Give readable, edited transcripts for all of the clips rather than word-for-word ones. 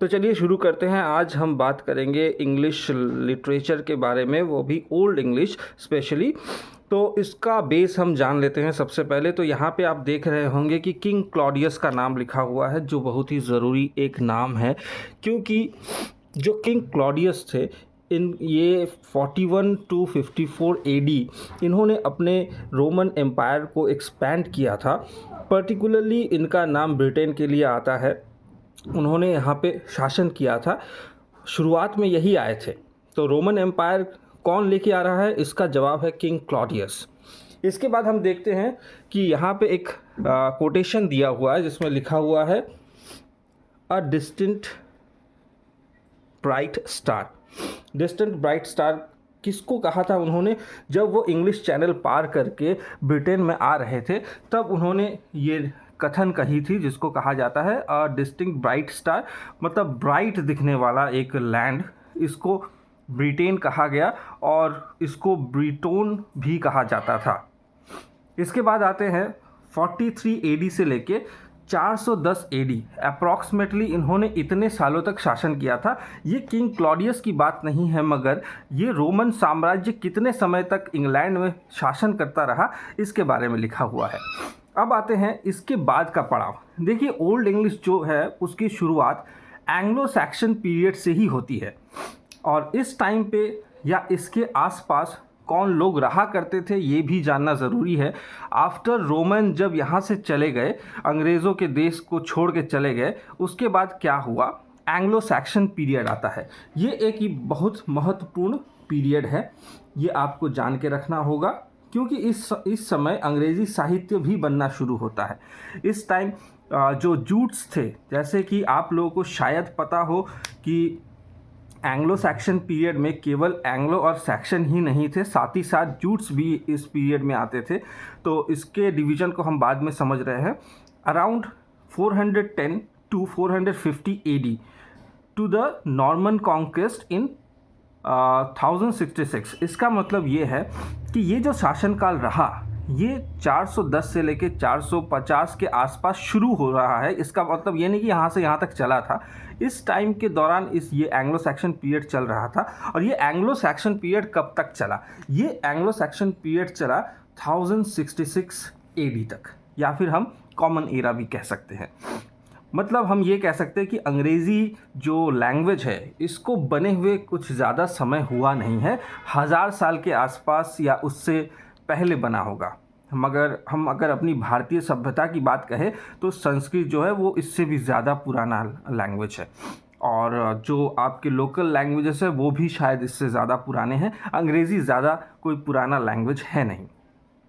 तो चलिए शुरू करते हैं। आज हम बात करेंगे इंग्लिश लिटरेचर के बारे में, वो भी ओल्ड इंग्लिश स्पेशली। तो इसका बेस हम जान लेते हैं। सबसे पहले तो यहाँ पे आप देख रहे होंगे कि किंग क्लॉडियस का नाम लिखा हुआ है, जो बहुत ही ज़रूरी एक नाम है, क्योंकि जो किंग क्लॉडियस थे ये 41 टू 54 एडी इन्होंने अपने रोमन एम्पायर को एक्सपैंड किया था। पर्टिकुलरली इनका नाम ब्रिटेन के लिए आता है। उन्होंने यहाँ पे शासन किया था, शुरुआत में यही आए थे। तो रोमन एम्पायर कौन लेके आ रहा है, इसका जवाब है किंग क्लॉडियस। इसके बाद हम देखते हैं कि यहाँ पे एक कोटेशन दिया हुआ है जिसमें लिखा हुआ है a distant bright star. Distant bright star किसको कहा था उन्होंने? जब वो इंग्लिश चैनल पार करके ब्रिटेन में आ रहे थे तब उन्होंने ये कथन कही थी, जिसको कहा जाता है अ डिस्टिंक्ट ब्राइट स्टार, मतलब ब्राइट दिखने वाला एक लैंड। इसको ब्रिटेन कहा गया और इसको ब्रिटोन भी कहा जाता था। इसके बाद आते हैं 43 एडी से लेके 410 एडी, अप्रॉक्सीमेटली इन्होंने इतने सालों तक शासन किया था। ये किंग क्लॉडियस की बात नहीं है, मगर ये रोमन साम्राज्य कितने समय तक इंग्लैंड में शासन करता रहा इसके बारे में लिखा हुआ है। अब आते हैं इसके बाद का पड़ाव। देखिए, ओल्ड इंग्लिश जो है उसकी शुरुआत एंग्लो सैक्सन पीरियड से ही होती है, और इस टाइम पे या इसके आसपास कौन लोग रहा करते थे ये भी जानना ज़रूरी है। आफ्टर रोमन जब यहाँ से चले गए, अंग्रेज़ों के देश को छोड़ के चले गए, उसके बाद क्या हुआ, एंग्लो सैक्सन पीरियड आता है। ये एक ही बहुत महत्वपूर्ण पीरियड है, ये आपको जान के रखना होगा, क्योंकि इस समय अंग्रेज़ी साहित्य भी बनना शुरू होता है। इस टाइम जो जूट्स थे, जैसे कि आप लोगों को शायद पता हो कि एंग्लो सैक्सन पीरियड में केवल एंग्लो और सैक्सन ही नहीं थे, साथ ही साथ जूट्स भी इस पीरियड में आते थे। तो इसके डिवीज़न को हम बाद में समझ रहे हैं। Around 410 to 450 AD to the Norman conquest in 1066। इसका मतलब ये है कि ये जो शासनकाल रहा ये 410 से लेके 450 के आसपास शुरू हो रहा है। इसका मतलब ये नहीं कि यहाँ से यहाँ तक चला था। इस टाइम के दौरान ये एंग्लो सैक्सन पीरियड चल रहा था। और ये एंग्लो सैक्सन पीरियड कब तक चला? ये एंग्लो सैक्सन पीरियड चला 1066 एडी तक, या फिर हम कॉमन एरा भी कह सकते हैं। मतलब हम ये कह सकते हैं कि अंग्रेज़ी जो लैंग्वेज है इसको बने हुए कुछ ज़्यादा समय हुआ नहीं है, 1000 साल के आसपास या उससे पहले बना होगा। मगर हम अगर अपनी भारतीय सभ्यता की बात कहें तो संस्कृत जो है वो इससे भी ज़्यादा पुराना लैंग्वेज है, और जो आपके लोकल लैंग्वेजेस है वो भी शायद इससे ज़्यादा पुराने हैं। अंग्रेज़ी ज़्यादा कोई पुराना लैंग्वेज है नहीं।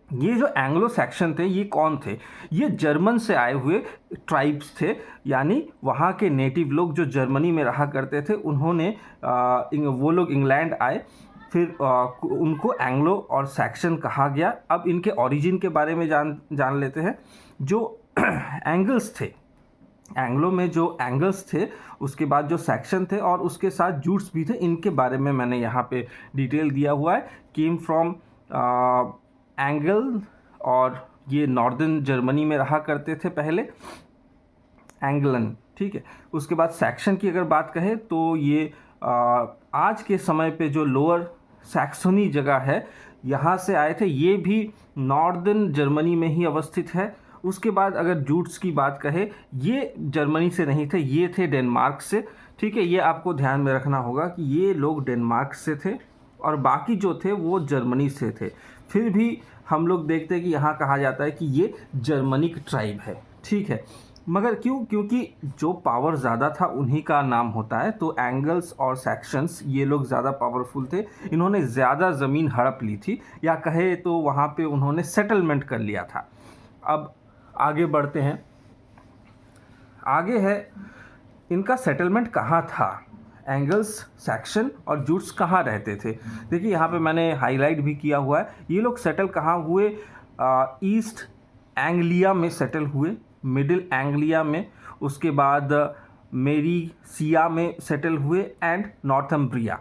ये जो एंग्लो सैक्सन थे ये कौन थे? ये जर्मन से आए हुए ट्राइब्स थे, यानी वहाँ के नेटिव लोग जो जर्मनी में रहा करते थे, उन्होंने वो लोग इंग्लैंड आए, फिर उनको एंग्लो और सैक्सन कहा गया। अब इनके ओरिजिन के बारे में जान लेते हैं। जो एंगल्स थे, एंग्लो में जो एंगल्स थे, उसके बाद जो सैक्सन थे, और उसके साथ जूट्स भी थे, इनके बारे में मैंने यहाँ पे डिटेल दिया हुआ है। केम फ्रॉम एंगल, और ये नॉर्दर्न जर्मनी में रहा करते थे पहले, एंगलन, ठीक है। उसके बाद सैक्सन की अगर बात कहें तो ये आज के समय पे जो लोअर सैक्सोनी जगह है यहाँ से आए थे, ये भी नॉर्दर्न जर्मनी में ही अवस्थित है। उसके बाद अगर जूट्स की बात कहें, ये जर्मनी से नहीं थे, ये थे डेनमार्क से, ठीक है। ये आपको ध्यान में रखना होगा कि ये लोग डेनमार्क से थे और बाकी जो थे वो जर्मनी से थे। फिर भी हम लोग देखते हैं कि यहाँ कहा जाता है कि ये जर्मनिक ट्राइब है, ठीक है। मगर क्यों? क्योंकि जो पावर ज़्यादा था उन्हीं का नाम होता है। तो एंगल्स और सेक्शंस ये लोग ज़्यादा पावरफुल थे, इन्होंने ज़्यादा ज़मीन हड़प ली थी, या कहे तो वहाँ पे उन्होंने सेटलमेंट कर लिया था। अब आगे बढ़ते हैं। आगे है इनका सेटलमेंट कहाँ था, एंगल्स, सैक्सन और जूट्स कहाँ रहते थे। देखिए यहाँ पे मैंने हाईलाइट भी किया हुआ है। ये लोग सेटल कहाँ हुए? ईस्ट एंग्लिया में सेटल हुए, मिडिल एंग्लिया में, उसके बाद मेरीसिया में सेटल हुए, एंड नॉर्थम्ब्रिया।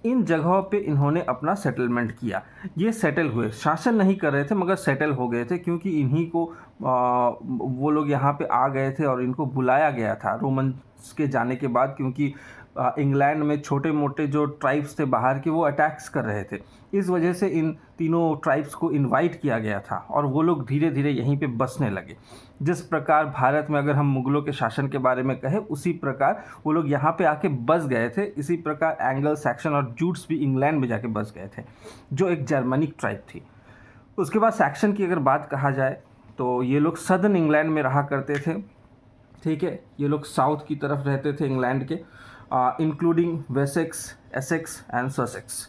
इन जगहों पे इन्होंने अपना सेटलमेंट किया। ये सेटल हुए, शासन नहीं कर रहे थे मगर सेटल हो गए थे, क्योंकि इन्हीं को वो लोग यहाँ पे आ गए थे और इनको बुलाया गया था रोमन्स के जाने के बाद, क्योंकि इंग्लैंड में छोटे मोटे जो ट्राइब्स थे बाहर के वो अटैक्स कर रहे थे। इस वजह से इन तीनों ट्राइब्स को इनवाइट किया गया था और वो लोग धीरे धीरे यहीं पे बसने लगे। जिस प्रकार भारत में अगर हम मुग़लों के शासन के बारे में कहें, उसी प्रकार वो लोग यहाँ पे आके बस गए थे। इसी प्रकार एंगल सैक्सन और जूट्स भी इंग्लैंड में जाके बस गए थे, जो एक जर्मनिक ट्राइब थी। उसके बाद सैक्सन की अगर बात कहा जाए तो ये लोग सदर्न इंग्लैंड में रहा करते थे। ठीक है, ये लोग साउथ की तरफ रहते थे इंग्लैंड के, including Wessex, Essex and Sussex.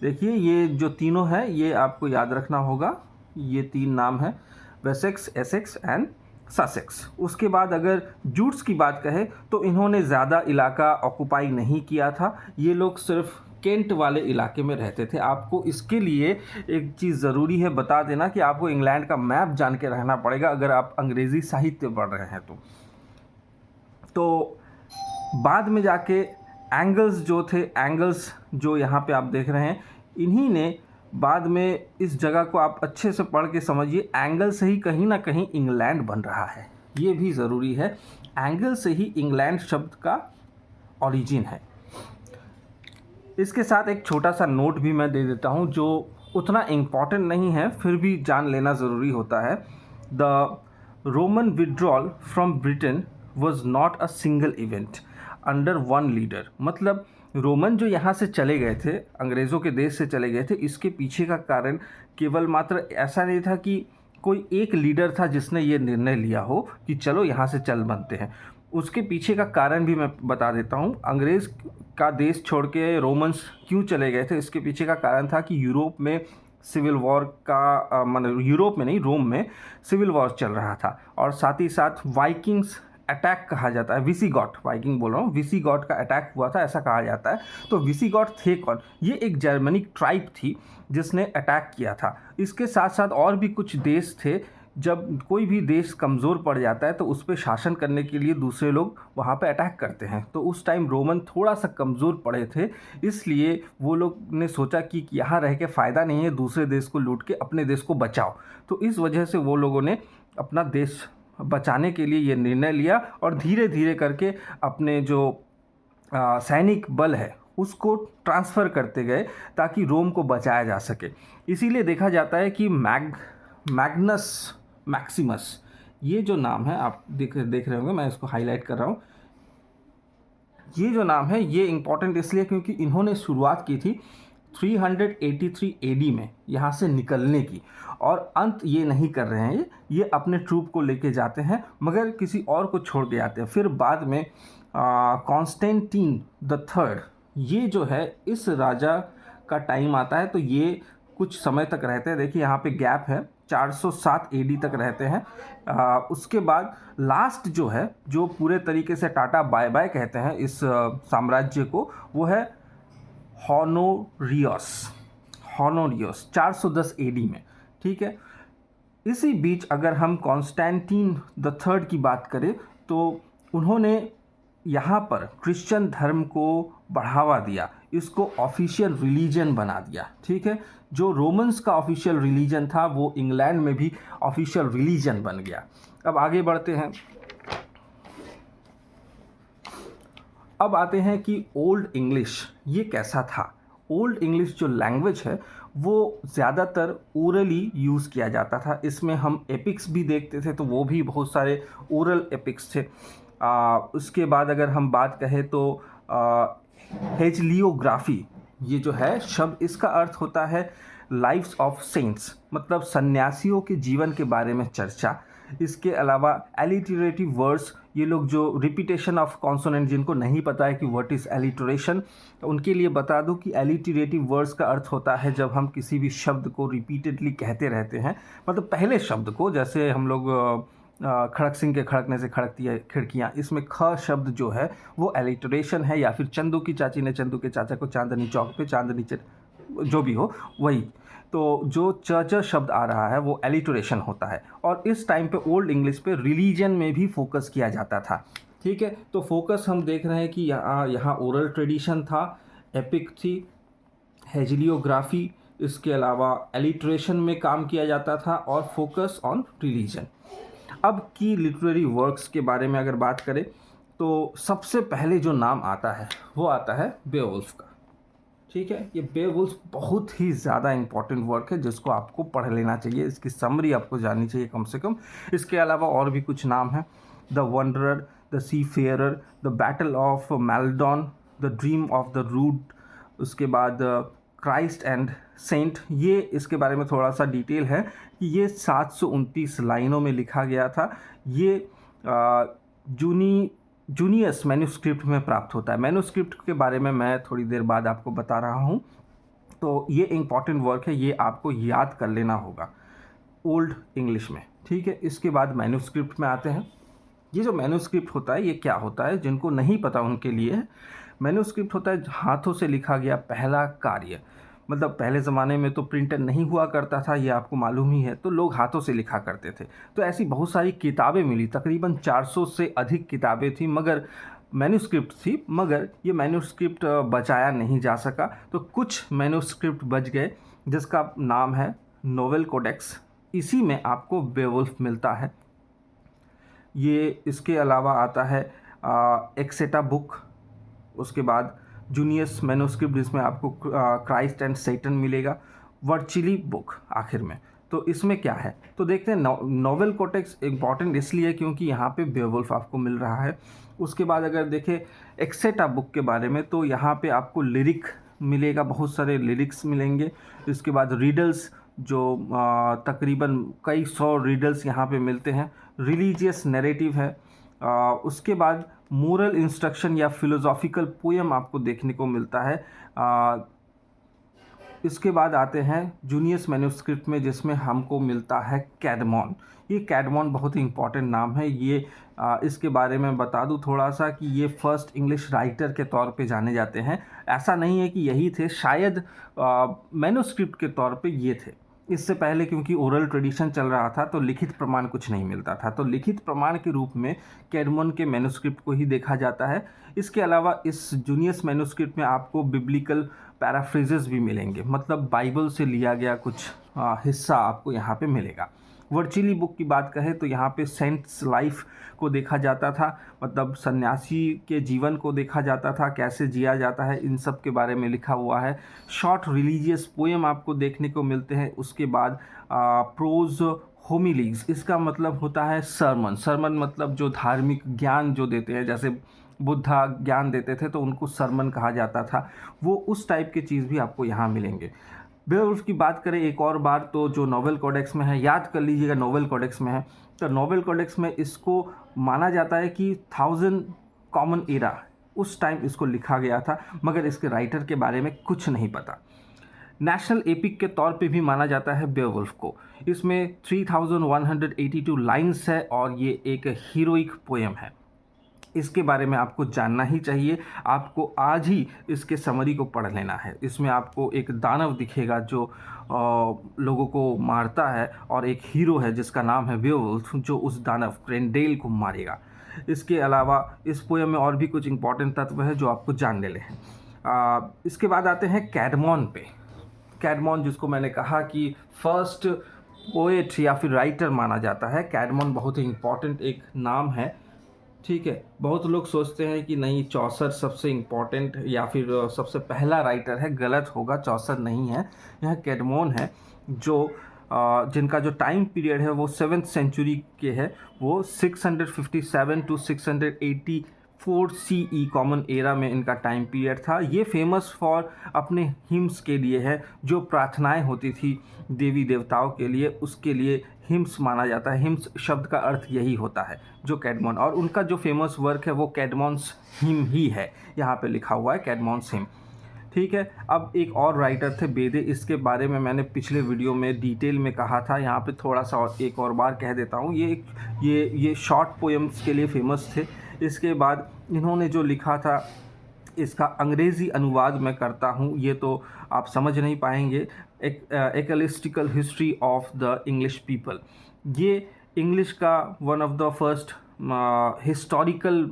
देखिए ये जो तीनों हैं ये आपको याद रखना होगा, ये तीन नाम हैं, वेसेक्स, एसेक्स एंड ससेक्स। उसके बाद अगर जूट्स की बात कहें तो इन्होंने ज़्यादा इलाका ऑक्युपाई नहीं किया था, ये लोग सिर्फ केंट वाले इलाके में रहते थे। आपको इसके लिए एक चीज़ ज़रूरी है बता देना कि आपको इंग्लैंड का मैप जान के रहना पड़ेगा अगर आप अंग्रेज़ी साहित्य पढ़ रहे हैं तो बाद में जाके एंगल्स जो यहाँ पे आप देख रहे हैं, इन्हीं ने बाद में इस जगह को आप अच्छे से पढ़ के समझिए, एंगल से ही कहीं ना कहीं इंग्लैंड बन रहा है, ये भी ज़रूरी है। एंगल से ही इंग्लैंड शब्द का ओरिजिन है। इसके साथ एक छोटा सा नोट भी मैं दे देता हूँ जो उतना इम्पॉर्टेंट नहीं है, फिर भी जान लेना ज़रूरी होता है। The Roman withdrawal from Britain was not a single event under one leader. मतलब रोमन जो यहाँ से चले गए थे, अंग्रेज़ों के देश से चले गए थे, इसके पीछे का कारण केवल मात्र ऐसा नहीं था कि कोई एक लीडर था जिसने ये निर्णय लिया हो कि चलो यहाँ से चल बनते हैं। उसके पीछे का कारण भी मैं बता देता हूँ। अंग्रेज़ का देश छोड़ के रोमन्स क्यों चले गए थे, इसके पीछे का कारण था कि यूरोप में सिविल वॉर का मतलब यूरोप में नहीं, रोम में सिविल वॉर चल रहा था, और साथ ही साथ वाइकिंग्स अटैक कहा जाता है, विसिगॉट, वाइकिंग बोल रहा हूँ, विसिगॉट का अटैक हुआ था ऐसा कहा जाता है। तो विसिगॉट थे कौन? ये एक जर्मनिक ट्राइब थी जिसने अटैक किया था। इसके साथ साथ और भी कुछ देश थे। जब कोई भी देश कमज़ोर पड़ जाता है तो उस पर शासन करने के लिए दूसरे लोग वहाँ पे अटैक करते हैं। तो उस टाइम रोमन थोड़ा सा कमज़ोर पड़े थे, इसलिए वो लोग ने सोचा कि यहाँ रह के फ़ायदा नहीं है, दूसरे देश को लूट के अपने देश को बचाओ। तो इस वजह से वो लोगों ने अपना देश बचाने के लिए ये निर्णय लिया और धीरे धीरे करके अपने जो सैनिक बल है उसको ट्रांसफ़र करते गए ताकि रोम को बचाया जा सके। इसीलिए देखा जाता है कि मैग्नस मैक्सिमस, ये जो नाम है आप देख रहे होंगे, मैं इसको हाईलाइट कर रहा हूँ। ये जो नाम है ये इम्पॉर्टेंट इसलिए क्योंकि इन्होंने शुरुआत की थी 383 एडी में यहाँ से निकलने की, और अंत ये नहीं कर रहे हैं, ये अपने ट्रूप को लेके जाते हैं मगर किसी और को छोड़ के आते हैं। फिर बाद में कॉन्स्टेंटीन द थर्ड, ये जो है इस राजा का टाइम आता है तो ये कुछ समय तक रहते हैं। देखिए यहाँ पे गैप है, 407 एडी तक रहते हैं। उसके बाद लास्ट जो है, जो पूरे तरीके से टाटा बाय बाय कहते हैं इस साम्राज्य को, वो है होनोरियस 410 एडी में। ठीक है, इसी बीच अगर हम कॉन्स्टेंटीन द थर्ड की बात करें तो उन्होंने यहाँ पर क्रिश्चियन धर्म को बढ़ावा दिया, इसको ऑफिशियल रिलीजन बना दिया। ठीक है, जो रोमन्स का ऑफिशियल रिलीजन था वो इंग्लैंड में भी ऑफिशियल रिलीजन बन गया। अब आगे बढ़ते हैं। अब आते हैं कि ओल्ड इंग्लिश ये कैसा था। ओल्ड इंग्लिश जो लैंग्वेज है वो ज़्यादातर ओरली यूज़ किया जाता था। इसमें हम एपिक्स भी देखते थे, तो वो भी बहुत सारे ओरल एपिक्स थे। उसके बाद अगर हम बात कहें तो हेजियोग्राफी, ये जो है शब्द, इसका अर्थ होता है लाइव्स ऑफ सेंट्स, मतलब सन्यासियों के जीवन के बारे में चर्चा। इसके अलावा एलिटरेटिव वर्ड्स, ये लोग जो रिपीटेशन ऑफ कॉन्सोनेंट, जिनको नहीं पता है कि व्हाट इज़ एलिटरेशन, तो उनके लिए बता दूं कि एलिटरेटिव वर्ड्स का अर्थ होता है जब हम किसी भी शब्द को रिपीटेडली कहते रहते हैं, मतलब पहले शब्द को, जैसे हम लोग खड़क सिंह के खड़कने से खड़कती है खिड़कियाँ, इसमें ख शब्द जो है वो एलिटरेशन है। या फिर चंदू की चाची ने चंदू के चाचा को चांदनी चौक पे चांदनी जो भी हो वही, तो जो च शब्द आ रहा है वो एलिटरेशन होता है। और इस टाइम पे ओल्ड इंग्लिश पे रिलीजन में भी फोकस किया जाता था। ठीक है, तो फोकस हम देख रहे हैं कि यहाँ ओरल ट्रेडिशन था, एपिक थी, हेजियोग्राफी, इसके अलावा एलिटरेशन में काम किया जाता था और फोकस ऑन रिलीजन। अब की लिटरेरी वर्क्स के बारे में अगर बात करें तो सबसे पहले जो नाम आता है वो आता है बेवुल्फ का। ठीक है, ये बेवुल्फ बहुत ही ज़्यादा इंपॉर्टेंट वर्क है जिसको आपको पढ़ लेना चाहिए, इसकी समरी आपको जाननी चाहिए कम से कम। इसके अलावा और भी कुछ नाम हैं, द वंडरर, द सी फेयरर, the battle of Maldon, the dream of the rood, उसके बाद क्राइस्ट एंड सेंट। ये इसके बारे में थोड़ा सा डिटेल है कि ये 729 लाइनों में लिखा गया था। ये जूनियस मैन्युस्क्रिप्ट में प्राप्त होता है। मैन्युस्क्रिप्ट के बारे में मैं थोड़ी देर बाद आपको बता रहा हूँ। तो ये इम्पॉर्टेंट वर्क है, ये आपको याद कर लेना होगा ओल्ड इंग्लिश में। ठीक है, इसके बाद मैन्युस्क्रिप्ट में आते हैं। ये जो मैन्युस्क्रिप्ट होता है ये क्या होता है, जिनको नहीं पता उनके लिए, मैन्युस्क्रिप्ट होता है हाथों से लिखा गया पहला कार्य। मतलब पहले ज़माने में तो प्रिंटर नहीं हुआ करता था, ये आपको मालूम ही है, तो लोग हाथों से लिखा करते थे। तो ऐसी बहुत सारी किताबें मिली, तकरीबन 400 से अधिक किताबें थी, मगर मैन्युस्क्रिप्ट थी, मगर ये मैन्युस्क्रिप्ट बचाया नहीं जा सका। तो कुछ मैन्युस्क्रिप्ट बच गए जिसका नाम है नोवेल कोडेक्स। इसी में आपको बेवुल्फ मिलता है। ये इसके अलावा आता है एक्सेटा बुक, उसके बाद जूनियस मैन्युस्क्रिप्ट जिसमें आपको क्राइस्ट एंड सैटन मिलेगा, वर्चिली बुक आखिर में। तो इसमें क्या है तो देखते हैं। नोवेल कोडेक्स इम्पॉर्टेंट इसलिए क्योंकि यहाँ पे बेवुल्फ आपको मिल रहा है। उसके बाद अगर देखें एक्सेटा बुक के बारे में, तो यहाँ पे आपको लिरिक मिलेगा, बहुत सारे लिरिक्स मिलेंगे। इसके बाद रीडल्स, जो तकरीबन कई 100 रीडल्स यहाँ पे मिलते हैं। रिलीजियस नैरेटिव है। उसके बाद मोरल इंस्ट्रक्शन या फिलोसॉफिकल पोएम आपको देखने को मिलता है। इसके बाद आते हैं जूनियस मैन्युस्क्रिप्ट में, जिसमें हमको मिलता है कैडमॉन। ये कैडमॉन बहुत ही इंपॉर्टेंट नाम है। ये इसके बारे में बता दूं थोड़ा सा कि ये फर्स्ट इंग्लिश राइटर के तौर पे जाने जाते हैं। ऐसा नहीं है कि यही थे, शायद मैन्युस्क्रिप्ट के तौर पे ये थे। इससे पहले क्योंकि ओरल ट्रेडिशन चल रहा था तो लिखित प्रमाण कुछ नहीं मिलता था, तो लिखित प्रमाण के रूप में कैडमॉन के मैन्युस्क्रिप्ट को ही देखा जाता है। इसके अलावा इस जूनियस मैन्युस्क्रिप्ट में आपको बिब्लिकल पैराफ्रेजेस भी मिलेंगे, मतलब बाइबल से लिया गया कुछ हिस्सा आपको यहाँ पे मिलेगा। वर्चिली बुक की बात करें तो यहाँ पे सेंट्स लाइफ को देखा जाता था, मतलब सन्यासी के जीवन को देखा जाता था, कैसे जिया जाता है, इन सब के बारे में लिखा हुआ है। शॉर्ट रिलीजियस पोएम आपको देखने को मिलते हैं। उसके बाद प्रोज होमिलीज, इसका मतलब होता है सरमन। सरमन मतलब जो धार्मिक ज्ञान जो देते हैं, जैसे बुद्धा ज्ञान देते थे तो उनको सरमन कहा जाता था, वो उस टाइप की चीज़ भी आपको यहाँ मिलेंगे। बेवुल्फ की बात करें एक और बार तो जो नोवेल कोडेक्स में है, याद कर लीजिएगा नोवेल कोडेक्स में है, तो नोवेल कोडेक्स में इसको माना जाता है कि 1000 कॉमन एरा उस टाइम इसको लिखा गया था, मगर इसके राइटर के बारे में कुछ नहीं पता। नेशनल एपिक के तौर पे भी माना जाता है बेवुल्फ को। इसमें 3182 लाइन्स है और ये एक हीरोइक पोएम है। इसके बारे में आपको जानना ही चाहिए, आपको आज ही इसके समरी को पढ़ लेना है। इसमें आपको एक दानव दिखेगा जो लोगों को मारता है, और एक हीरो है जिसका नाम है बेवुल्फ जो उस दानव ग्रेंडेल को मारेगा। इसके अलावा इस पोएम में और भी कुछ इंपॉर्टेंट तत्व है जो आपको जान लेने हैं। इसके बाद आते हैं कैडमॉन पे। कैडमॉन जिसको मैंने कहा कि फर्स्ट पोएट या फिर राइटर माना जाता है, कैडमॉन बहुत ही इंपॉर्टेंट एक नाम है। ठीक है, बहुत लोग सोचते हैं कि नहीं चौसर सबसे इम्पॉर्टेंट या फिर सबसे पहला राइटर है, गलत होगा, चौसर नहीं है, यह कैडमॉन है जो जिनका जो टाइम पीरियड है वो 7th सेंचुरी के है। वो 657 to 684 CE कॉमन एरा में इनका टाइम पीरियड था। ये फेमस फॉर अपने हिम्स के लिए है, जो प्रार्थनाएं होती थी देवी देवताओं के लिए, उसके लिए हिम्स माना जाता है। हिम्स शब्द का अर्थ यही होता है जो कैडमॉन, और उनका जो फेमस वर्क है वो कैडमॉन्स हिम ही है, यहाँ पे लिखा हुआ है कैडमॉन्स हिम। ठीक है, अब एक और राइटर थे बेदे, इसके बारे में मैंने पिछले वीडियो में डिटेल में कहा था, यहाँ पे थोड़ा सा और एक और बार कह देता हूँ। ये शॉर्ट पोएम्स के लिए फेमस थे। इसके बाद इन्होंने जो लिखा था इसका अंग्रेज़ी अनुवाद मैं करता हूँ, ये तो आप समझ नहीं पाएंगे। Ecclesiastical history of the English people, ये इंग्लिश का one of the first historical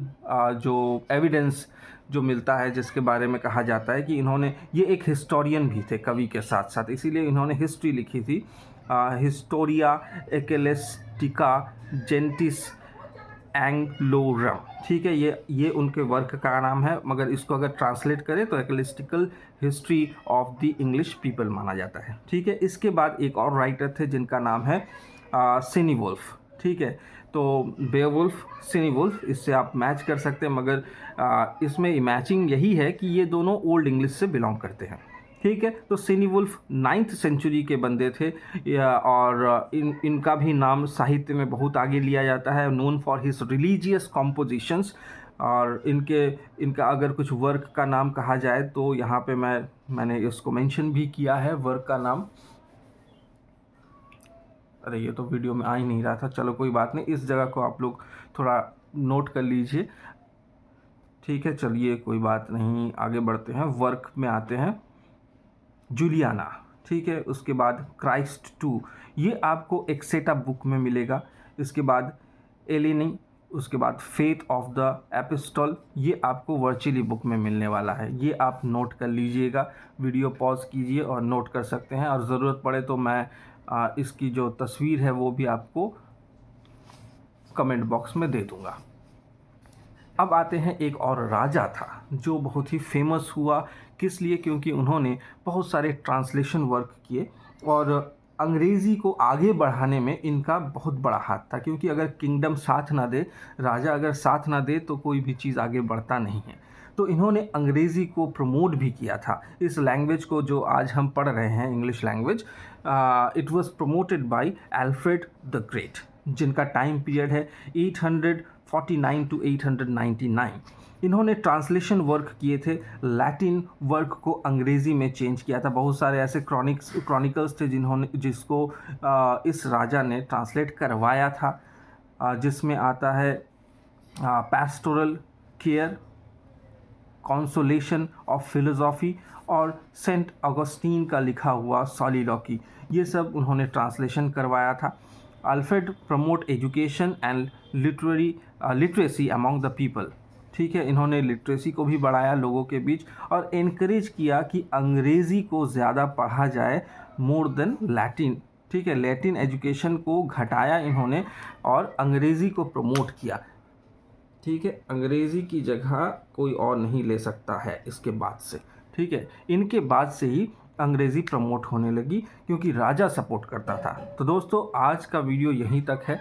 जो एविडेंस जो मिलता है, जिसके बारे में कहा जाता है कि इन्होंने, ये एक हिस्टोरियन भी थे कवि के साथ साथ, इसीलिए इन्होंने हिस्ट्री लिखी थी। हिस्टोरिया एक्लेस्टिका जेंटिस एंग्लोरम, ठीक है, ये उनके वर्क का नाम है, मगर इसको अगर ट्रांसलेट करें तो ecclesiastical history of the English people माना जाता है, ठीक है। इसके बाद एक और राइटर थे जिनका नाम है सिनीवुल्फ, ठीक है। तो बेवुल्फ, सिनीवुल्फ, इससे आप मैच कर सकते हैं, मगर इसमें मैचिंग यही है कि ये दोनों ओल्ड इंग्लिश से बिलोंग करते हैं, ठीक है। तो सिनीवुल्फ 9th सेंचुरी के बंदे थे, और इनका भी नाम साहित्य में बहुत आगे लिया जाता है, known for his religious compositions. और इनका अगर कुछ वर्क का नाम कहा जाए तो यहाँ पे मैंने इसको मेंशन भी किया है, वर्क का नाम। अरे ये तो वीडियो में आ ही नहीं रहा था, चलो कोई बात नहीं, इस जगह को आप लोग थोड़ा नोट कर लीजिए, ठीक है। चलिए कोई बात नहीं, आगे बढ़ते हैं, वर्क में आते हैं। जूलियाना, ठीक है, उसके बाद क्राइस्ट 2, ये आपको एक्सेटा बुक में मिलेगा। इसके बाद एलिनी, उसके बाद फेथ ऑफ द एपिस्टल, ये आपको वर्चुअली बुक में मिलने वाला है, ये आप नोट कर लीजिएगा। वीडियो पॉज कीजिए और नोट कर सकते हैं, और ज़रूरत पड़े तो मैं इसकी जो तस्वीर है वो भी आपको कमेंट बॉक्स में दे दूँगा। अब आते हैं, एक और राजा था जो बहुत ही फेमस हुआ, किस लिए? क्योंकि उन्होंने बहुत सारे ट्रांसलेशन वर्क किए, और अंग्रेज़ी को आगे बढ़ाने में इनका बहुत बड़ा हाथ था, क्योंकि अगर किंगडम साथ ना दे, राजा अगर साथ ना दे तो कोई भी चीज़ आगे बढ़ता नहीं है। तो इन्होंने अंग्रेज़ी को प्रमोट भी किया था, इस लैंग्वेज को जो आज हम पढ़ रहे हैं, English language, it was promoted by Alfred the great, जिनका टाइम पीरियड है 849 टू 899। इन्होंने ट्रांसलेशन वर्क किए थे, लैटिन वर्क को अंग्रेज़ी में चेंज किया था। बहुत सारे ऐसे क्रॉनिकल्स थे जिसको इस राजा ने ट्रांसलेट करवाया था, जिसमें आता है pastoral care, consolation of philosophy, और सेंट ऑगस्टीन का लिखा हुआ सॉलिलॉकी, ये सब उन्होंने ट्रांसलेशन करवाया था। Alfred promote education and literacy among the people, ठीक है, इन्होंने लिटरेसी को भी बढ़ाया लोगों के बीच, और इनकरेज किया कि अंग्रेज़ी को ज़्यादा पढ़ा जाए मोर देन लैटिन, ठीक है। लैटिन एजुकेशन को घटाया इन्होंने और अंग्रेज़ी को प्रमोट किया, ठीक है। अंग्रेज़ी की जगह कोई और नहीं ले सकता है इसके बाद से, ठीक है। इनके बाद से ही अंग्रेज़ी प्रमोट होने लगी, क्योंकि राजा सपोर्ट करता था। तो दोस्तों आज का वीडियो यहीं तक है,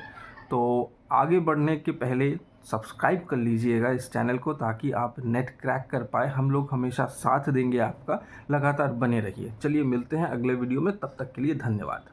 तो आगे बढ़ने के पहले सब्सक्राइब कर लीजिएगा इस चैनल को, ताकि आप नेट क्रैक कर पाए। हम लोग हमेशा साथ देंगे आपका, लगातार बने रहिए। चलिए मिलते हैं अगले वीडियो में, तब तक के लिए धन्यवाद।